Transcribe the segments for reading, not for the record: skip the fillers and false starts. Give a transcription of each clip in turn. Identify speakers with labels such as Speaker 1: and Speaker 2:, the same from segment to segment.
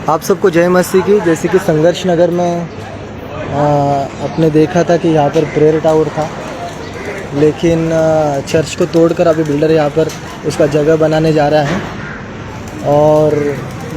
Speaker 1: आप सबको जय मसीह की। जैसे कि संघर्ष नगर में आपने देखा था कि यहाँ पर प्रेयर टावर था, लेकिन चर्च को तोड़कर अभी बिल्डर यहाँ पर उसका जगह बनाने जा रहा है। और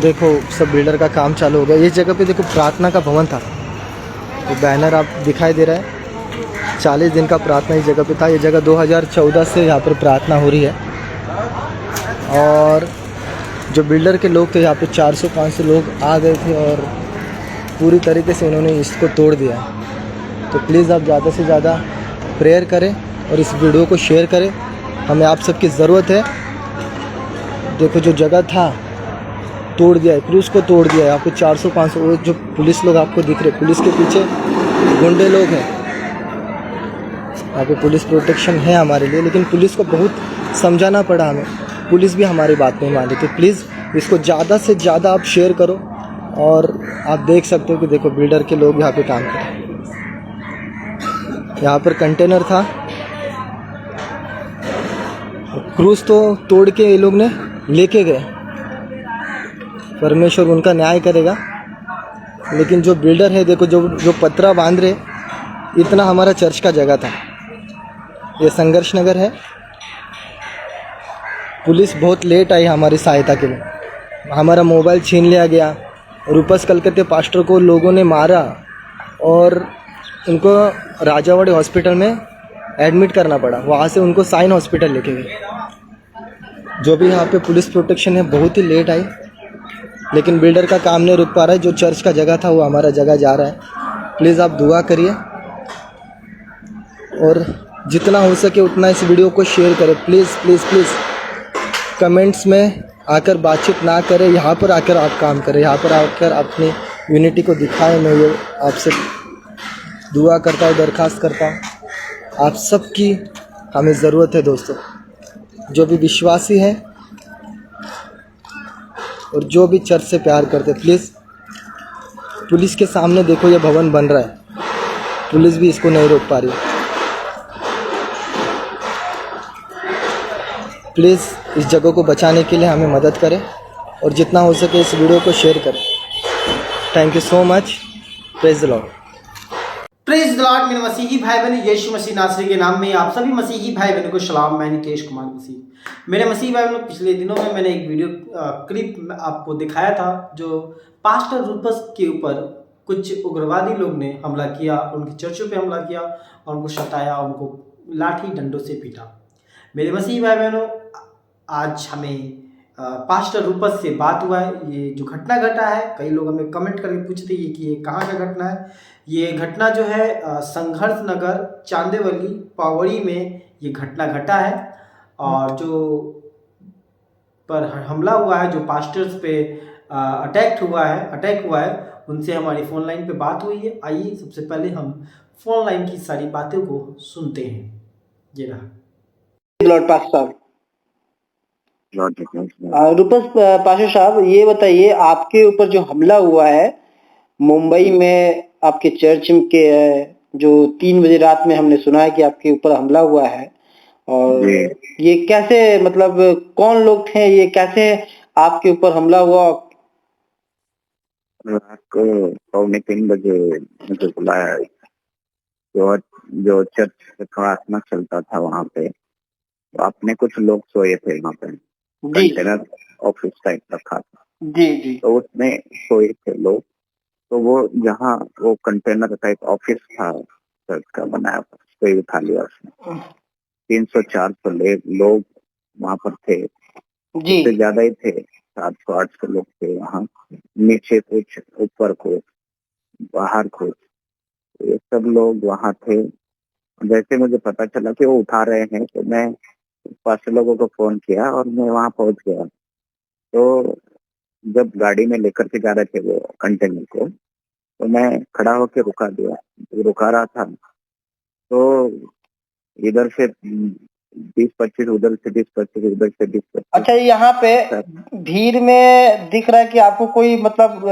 Speaker 1: देखो सब बिल्डर का काम चालू हो गया। इस जगह पे देखो प्रार्थना का भवन था, तो बैनर आप दिखाई दे रहा है। 40 दिन का प्रार्थना इस जगह पे था। ये जगह 2014 से यहाँ पर प्रार्थना हो रही है। और जो बिल्डर के लोग थे यहाँ पे 400-500 लोग आ गए थे और पूरी तरीके से उन्होंने इसको तोड़ दिया है। तो प्लीज़ आप ज़्यादा से ज़्यादा प्रेयर करें और इस वीडियो को शेयर करें। हमें आप सबकी ज़रूरत है। देखो जो जगह था तोड़ दिया है, क्रूस को तोड़ दिया है। यहाँ पे 400-500 जो पुलिस लोग आपको दिख रहे, पुलिस के पीछे गुंडे लोग हैं। यहाँ पे पुलिस प्रोटेक्शन है हमारे लिए, लेकिन पुलिस को बहुत समझाना पड़ा हमें। पुलिस भी हमारी बात नहीं मानी। तो प्लीज़ इसको ज़्यादा से ज़्यादा आप शेयर करो। और आप देख सकते हो कि देखो बिल्डर के लोग यहाँ पे काम कर रहे हैं। यहाँ पर कंटेनर था, क्रूज तो तोड़ के ये लोग ने लेके गए। परमेश्वर उनका न्याय करेगा। लेकिन जो बिल्डर है देखो, जो पतरा बांध रहे, इतना हमारा चर्च का जगह था। ये संघर्ष नगर है। पुलिस बहुत लेट आई हमारी सहायता के लिए। हमारा मोबाइल छीन लिया गया। रूपस कलकत्ते पास्टर को लोगों ने मारा और उनको राजावाड़ी हॉस्पिटल में एडमिट करना पड़ा। वहाँ से उनको साइन हॉस्पिटल लेके गए। जो भी यहाँ पे पुलिस प्रोटेक्शन है बहुत ही लेट आई, लेकिन बिल्डर का काम नहीं रुक पा रहा है। जो चर्च का जगह था वो हमारा जगह जा रहा है। प्लीज़ आप दुआ करिए और जितना हो सके उतना इस वीडियो को शेयर करें। प्लीज़ प्लीज़ प्लीज़ कमेंट्स में आकर बातचीत ना करें, यहाँ पर आकर आप काम करें। यहाँ पर आकर अपनी यूनिटी को दिखाएं। मैं ये आपसे दुआ करता हूँ, दरख्वास्त करता हूँ। आप सबकी हमें ज़रूरत है दोस्तों। जो भी विश्वासी हैं और जो भी चर्च से प्यार करते, प्लीज़ पुलिस के सामने देखो ये भवन बन रहा है। पुलिस भी इसको नहीं रोक पा रही। प्लीज़ इस जगह को बचाने के लिए हमें मदद करें और जितना हो सके इस वीडियो को शेयर करें। Thank you so much. Praise the Lord.
Speaker 2: Praise the Lord. मेरे मसीही भाई बहन, यीशु मसीह नासरी के नाम में आप सभी मसीही भाई बहनों को सलाम। मैं निकेश कुमार मसीह। मेरे मसीही भाई बहनों, पिछले दिनों में मैंने एक वीडियो क्लिप आपको दिखाया था, जो पास्टर रूपस के ऊपर कुछ उग्रवादी लोग ने हमला किया, उनके चर्चों पे हमला किया और उनको सताया, उनको लाठी डंडों से पीटा। मेरे मसीही भाई बहनों, आज हमें पास्टर रूपस से बात हुआ है। ये जो घटना घटा है, कई लोग हमें कमेंट करके पूछते हैं कि ये कहाँ का घटना है। ये घटना जो है संघर्ष नगर चांदेवली पावड़ी में ये घटना घटा है। और जो पर हमला हुआ है, जो पास्टर्स पे अटैक हुआ है, उनसे हमारी फ़ोन लाइन पे बात हुई है। आइए सबसे पहले हम फ़ोन लाइन की सारी बातों को सुनते हैं। ये रहा
Speaker 3: लॉर्ड पास्टर साहब। रूपस पास्टर साहब, ये बताइए, आपके ऊपर जो हमला हुआ है मुंबई में आपके चर्च के, जो 3 बजे रात में हमने सुना है कि आपके ऊपर हमला हुआ है, और ये कैसे, मतलब कौन लोग थे, ये कैसे आपके ऊपर हमला हुआ?
Speaker 4: रात को 2:45 बजे मुझे बुलाया। जो चर्च से प्रार्थना चलता था वहाँ पे, तो अपने कुछ लोग सोए थे वहाँ पे। कंटेनर ऑफिस टाइप रखा था
Speaker 3: जी।
Speaker 4: तो उसमें सोए थे लोग। तो वो जहाँ वो कंटेनर टाइप ऑफिस था चर्च का बनाया, कोई उठा लिया उसने। 300-400 लोग वहाँ पर थे। उससे ज्यादा ही थे, 700-800 लोग थे वहाँ। नीचे कुछ, ऊपर कुछ, बाहर कुछ, ये सब लोग वहाँ थे। जैसे मुझे पता चला कि वो उठा रहे हैं, तो मैं 5 लोगों को फोन किया और मैं वहाँ पहुंच गया। तो जब गाड़ी में लेकर के जा रहे थे वो कंटेनर को, तो मैं खड़ा होकर रुका रहा था। तो इधर से 20-25, उधर से 20-25, उधर से 20-25।
Speaker 3: अच्छा, यहाँ पे भीड़ में दिख रहा है कि आपको कोई, मतलब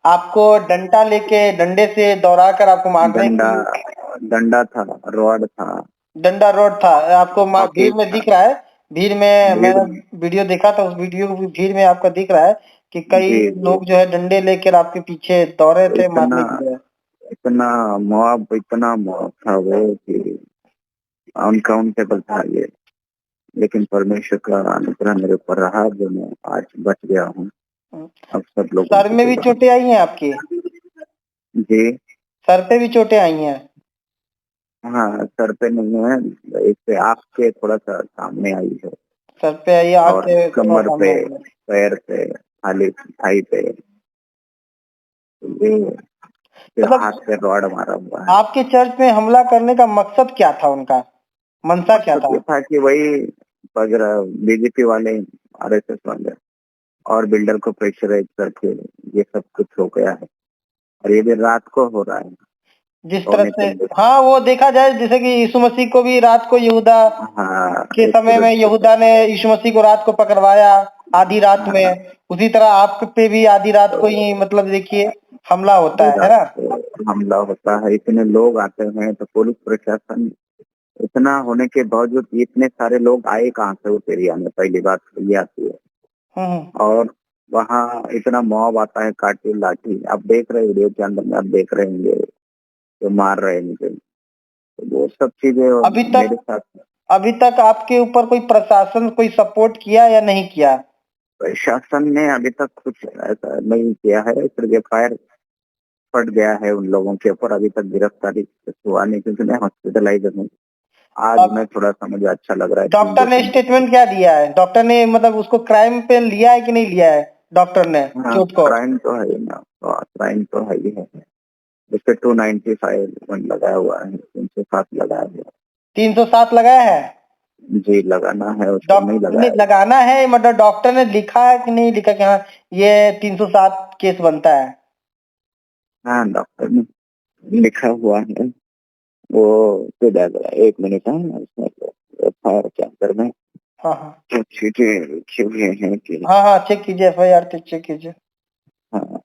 Speaker 3: आपको डंडे से दौड़ा कर आपको मार रहे हैं।
Speaker 4: डंडा था, रॉड था।
Speaker 3: डंडा रॉड था आपको भीड़ में दिख रहा है। भीड़ में मैंने वीडियो देखा था, उस वीडियो भीड़ में आपका दिख रहा है कि कई
Speaker 4: जी जी।
Speaker 3: लोग जो है डंडे लेकर आपके पीछे दौड़े थे
Speaker 4: इतना
Speaker 3: मारने के लिए।
Speaker 4: इतना मॉब था वो कि अनकाउंटेबल था ये। लेकिन परमेश्वर का अनुग्रह मेरे ऊपर रहा जो मैं आज बच गया हूँ। अब सब लोगों
Speaker 3: सर
Speaker 4: को
Speaker 3: में भी
Speaker 4: बोला।
Speaker 3: चोटें आई हैं आपके?
Speaker 4: जी
Speaker 3: सर पे भी चोटें आई हैं?
Speaker 4: हाँ, सर पे नहीं है, इस पे आँख के थोड़ा सा सामने आई है,
Speaker 3: सर पे आई, आँख
Speaker 4: और
Speaker 3: के थोड़ा
Speaker 4: कमर
Speaker 3: सामने
Speaker 4: पे,
Speaker 3: आई है।
Speaker 4: पैर पे, खाली थाई पे, ये फिर
Speaker 3: मतलब
Speaker 4: हाथ पे रॉड मारा हुआ है।
Speaker 3: आपके चर्च में हमला करने का मकसद क्या था उनका? मंशा क्या
Speaker 4: मकसद
Speaker 3: था?
Speaker 4: ये था कि वही वगैरह बीजेपी वाले, आरएसएस वाले और बिल्डर को प्रेशराइज करके ये सब कुछ हो गया है, और ये भी रात को हो रहा है।
Speaker 3: जिस तरह
Speaker 4: पौने
Speaker 3: से,
Speaker 4: 3 बजे।
Speaker 3: हाँ वो देखा जाए जैसे कि यीशु मसीह को भी रात को यहूदा
Speaker 4: हाँ,
Speaker 3: के
Speaker 4: एक
Speaker 3: समय में यहूदा ने यीशु मसीह को रात को पकड़वाया, आधी रात
Speaker 4: हाँ,
Speaker 3: में। उसी तरह आप पे भी आधी रात को ही मतलब देखिए हमला होता
Speaker 4: आधी
Speaker 3: है
Speaker 4: रात
Speaker 3: ना?
Speaker 4: को हमला होता है, इतने लोग आते हैं तो पुलिस प्रशासन इतना होने के बावजूद इतने सारे लोग आए कहाँ से उस एरिया में, पहली बात तो ये आती है।
Speaker 3: हम्म।
Speaker 4: और वहाँ इतना मॉब आता है, काटी लाठी, आप देख रहे वीडियो के अंदर में, आप देख रहे होंगे जो मार रहे हैं मुझे, तो वो सब चीजें
Speaker 3: अभी तक
Speaker 4: मेरे साथ।
Speaker 3: अभी तक आपके ऊपर कोई प्रशासन कोई सपोर्ट किया या नहीं किया?
Speaker 4: प्रशासन ने अभी तक कुछ ऐसा नहीं किया है, सिर्फ एफआईआर फट गया है उन लोगों के ऊपर, अभी तक गिरफ्तारी कुछ हुआ नहीं, क्योंकि मैं हॉस्पिटलाइज हूँ। आज
Speaker 3: अब
Speaker 4: मैं थोड़ा सा मुझे अच्छा लग रहा है
Speaker 3: डॉक्टर ने स्टेटमेंट क्या दिया है? डॉक्टर ने मतलब उसको क्राइम पे लिया है कि नहीं लिया है डॉक्टर ने
Speaker 4: हाँ,
Speaker 3: चोट को?
Speaker 4: क्राइम तो है ही ना, क्राइम तो है ही है। इस पे 295 लगाया हुआ है, 307 लगाया हुआ
Speaker 3: 307 लगाया है?
Speaker 4: है। जी लगाना है, उसको नहीं
Speaker 3: डॉक्टर ने
Speaker 4: लगाया।
Speaker 3: लगाना है मतलब डॉक्टर ने लिखा है कि नहीं लिखा कि हाँ ये 307 केस बनता है?
Speaker 4: हाँ, डॉक्टर ने लिखा हुआ है वो। तो जाएगा 1 मिनट है उसमें, एफआईआर के अंदर में
Speaker 3: हाँ हाँ
Speaker 4: जो चीजें लिखी हुई हैं कि
Speaker 3: हाँ हाँ, चेक कीजिए एफआईआर चेक कीजिए।
Speaker 4: हाँ,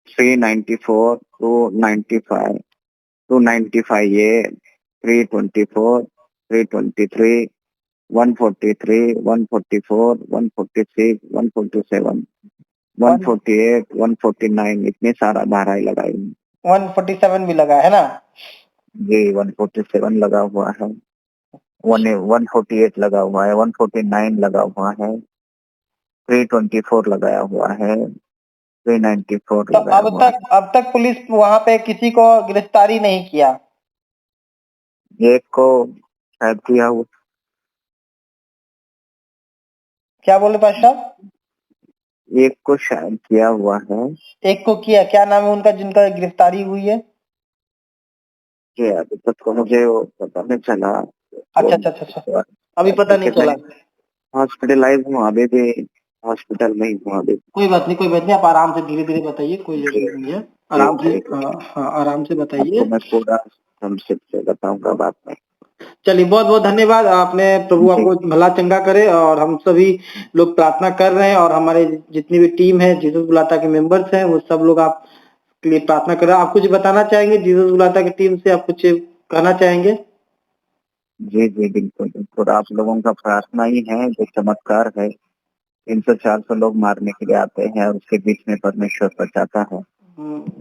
Speaker 4: 394, 295, 295 ये, 324, 323, 143, 144, 146, 147,
Speaker 3: वन
Speaker 4: 148, 149, इतने सारा धाराएं लगाई हैं।
Speaker 3: 147 भी लगा है ना?
Speaker 4: जी 147 लगा हुआ है, 148 लगा हुआ है, 149 लगा हुआ है, 324 लगाया हुआ है, 394
Speaker 3: तो
Speaker 4: लगाया हुआ है।
Speaker 3: अब तक पुलिस वहां पे किसी को गिरफ्तारी नहीं किया?
Speaker 4: एक को शायद किया हुआ,
Speaker 3: क्या बोले पास साहब?
Speaker 4: एक को शायद किया हुआ है।
Speaker 3: एक को किया, क्या नाम है उनका जिनका गिरफ्तारी हुई है?
Speaker 4: कि अभी तक तो मुझे वो पता नहीं चला।
Speaker 3: अच्छा अच्छा अच्छा अच्छा, अभी पता नहीं
Speaker 4: क्योंकि मैं
Speaker 3: चला।
Speaker 4: हॉस्पिटलाइज हूँ, अभी भी हॉस्पिटल में ही हूँ अभी।
Speaker 3: कोई बात नहीं, कोई बात नहीं, आप आराम से धीरे धीरे बताइए, कोई
Speaker 4: जी
Speaker 3: जरूरत नहीं है।
Speaker 4: जी
Speaker 3: आराम से,
Speaker 4: जी।
Speaker 3: हाँ आराम से
Speaker 4: आपको
Speaker 3: बताइए।
Speaker 4: मैं पूरा संक्षिप्त से बताऊंगा बाद में।
Speaker 3: चलिए बहुत बहुत धन्यवाद, आपने प्रभु
Speaker 4: जी
Speaker 3: आपको भला चंगा करे, और हम सभी लोग प्रार्थना कर रहे हैं, और हमारे जितनी भी टीम है जीसस बुलाता के मेंबर्स हैं वो सब लोग आप के लिए प्रार्थना कर रहे हैं। आप कुछ बताना चाहेंगे जीसस बुलाता की टीम से, आप कुछ कहना चाहेंगे?
Speaker 4: जी जी, बिल्कुल बिल्कुल, आप लोगों का प्रार्थना ही है जो चमत्कार है। 300-400 लोग मारने के लिए आते हैं और उसके बीच में परमेश्वर बचाता है।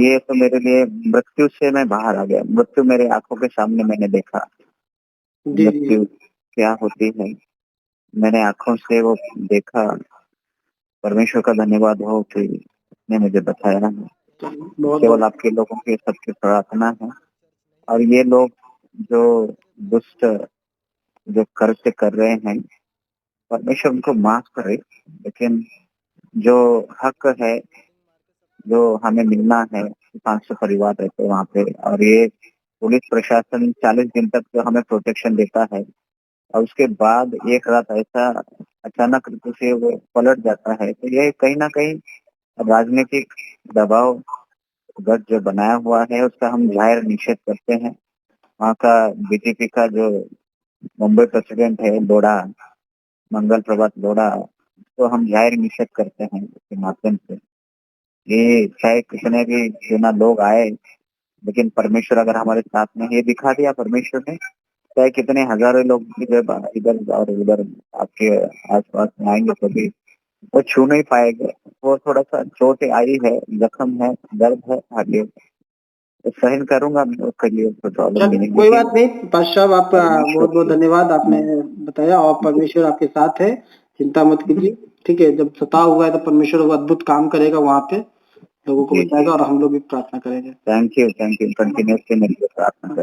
Speaker 4: ये तो मेरे लिए, मृत्यु से मैं बाहर आ गया, मृत्यु मेरे आंखों के सामने मैंने देखा,
Speaker 3: जी जी,
Speaker 4: मृत्यु क्या होती है मैंने आंखों से वो देखा। परमेश्वर का धन्यवाद हो कि उसने मुझे बताया है।
Speaker 3: बहुत
Speaker 4: केवल
Speaker 3: बहुत
Speaker 4: आपके लोगों की सबकी प्रार्थना है, और ये लोग जो दुष्ट जो कृत्य कर रहे हैं, परमेश्वर उनको माफ करे, लेकिन जो हक है, जो हमें मिलना है, 500 परिवार रहते हैं वहाँ पे, और ये पुलिस प्रशासन 40 दिन तक जो हमें प्रोटेक्शन देता है, और उसके बाद एक रात ऐसा अचानक रूप से वो पलट जाता है, तो ये कहीं ना कहीं राजनीतिक दबाव गठ जो बनाया हुआ है उसका हम जाहिर निषेध करते हैं। वहाँ का बीजेपी का जो मुंबई प्रेसिडेंट है लोढ़ा, मंगल प्रभात लोढ़ा, तो हम जाहिर निषेध करते हैं इसके माध्यम से। ये चाहे कितने भी सेना लोग आए, लेकिन परमेश्वर अगर हमारे साथ में, ये दिखा दिया परमेश्वर ने चाहे कितने हजारों लोग इधर इधर और उधर आपके आसपास में आएंगे तो भी वो छू नहीं पाएंगे। वो थोड़ा सा चोट आई है, जख्म है, दर्द है हड्डियों में, तो सहन करूंगा मैं उसके लिए, कोई प्रॉब्लम भी
Speaker 3: चल
Speaker 4: नहीं।
Speaker 3: कोई बात नहीं पाशा साहब, आपका बहुत बहुत धन्यवाद, आपने बताया, और परमेश्वर आपके साथ है, चिंता मत कीजिए। ठीक है, जब सताव हुआ है तो परमेश्वर वो अद्भुत काम करेगा, वहाँ पे लोगों को
Speaker 4: जी
Speaker 3: बचाएगा, और हम लोग भी प्रार्थना करेंगे।
Speaker 4: थैंक यू कंटिन्यूसली मेरी प्रार्थना करें।